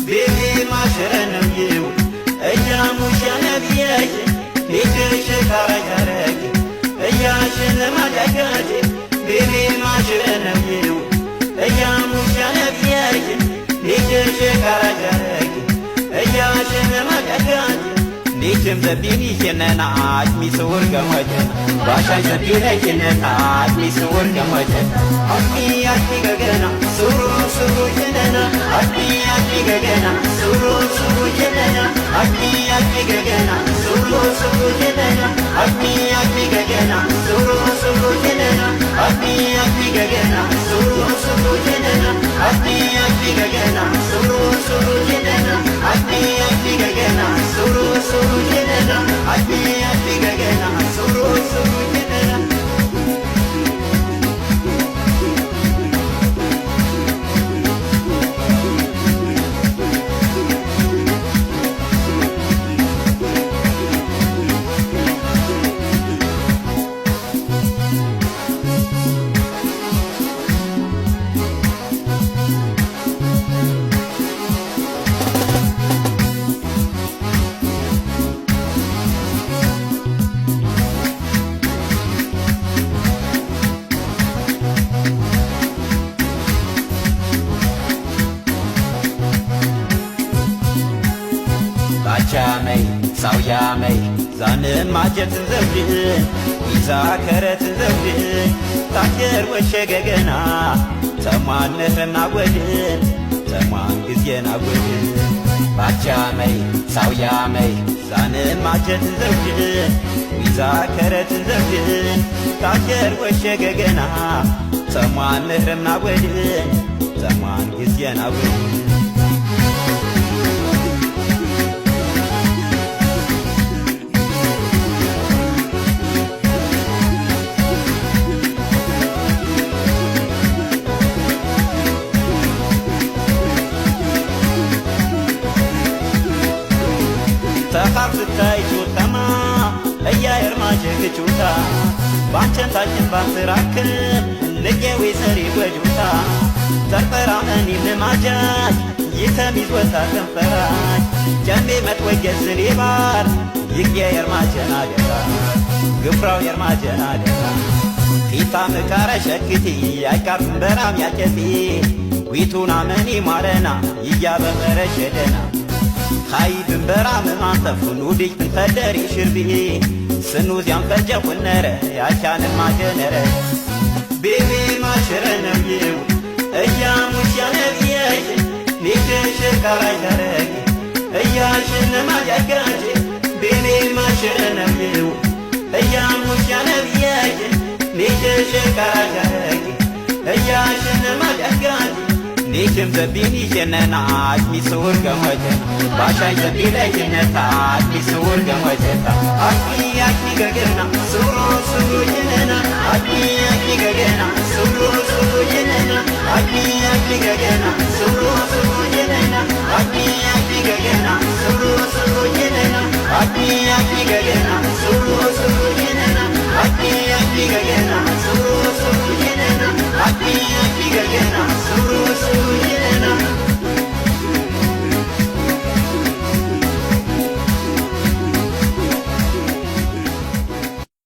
بيبي ما شرنم يو أيام وشنبيك ليش كارجارك أياشن ما دكاك بيبي ما شرنم يو أيام وشنبيك ليش كارجارك أياشن ما دكاك ليشم زبيني شننا عشمي صور قمجن باشا زبيني شننا عشمي صور قمجن عشمي عشمي قجنا سورو سورو شننا عشمي عشمي قجنا سورو سورو شننا عشمي عشمي قجنا سورو سورو شننا عشمي عشمي قجنا سورو سورو شننا عشمي عشمي قجنا سورو سورو شننا عشمي عشمي قجنا سورو سورو شننا عشمي عشمي قجنا سورو سورو شننا عشمي عشمي قجنا سورو سورو شننا ቻመይ ሳውያመይ ዛንም ማጀትን ዘውድን ይዛከረትን ዘውድን ታገር ወሸገገና ተማነህና ወድን ተማን ጊዜና ወድን ባቻመይ ሳውያመይ ዛንም ማጀትን ዘውድን ይዛከረትን ዘውድን ታገር ወሸገገና ተማነህና ወድን ተማን ጊዜና ወድን ተኻብታይ ጩተማ እያየር ማጀግ ጩታ ባንቸን ታችን ባንትራክብ ልጌዊ ሰሪ ወጁታ ተርፈራመኒ ልማጃጅ ይተሚዝ ወታ ተንፈራጅ ጀንቤ መትወገዝን ይባር ይግየር ማጀን አገራ ግፍራው የርማጀን አገራ ፊታ ምካረ ሸክቲ አይቃርም በራም ያጨፊ ዊቱና መኒ ማረና ይያበመረ ሸደና خايبن برام مانتفن وديك تنفدري شربي سنوز ينفجع والنرى يا كان ما جنرى بيبي ما شرنا بيو ايام وشانا بياج نيكش كراجرك اياشن ما جاكاج بيبي ما شرنا بيو ايام وشانا بياج نيكش كراجرك اياشن ما جاكاج ليشم زبيني شننا عشمي صور قمجن باشا زبيني شننا عشمي صور قمجن عشمي عشمي قجنا سورو سورو شننا عشمي عشمي قجنا سورو سورو شننا عشمي عشمي قجنا سورو سورو شننا عشمي عشمي قجنا سورو سورو شننا عشمي عشمي قجنا سورو سورو شننا عشمي عشمي قجنا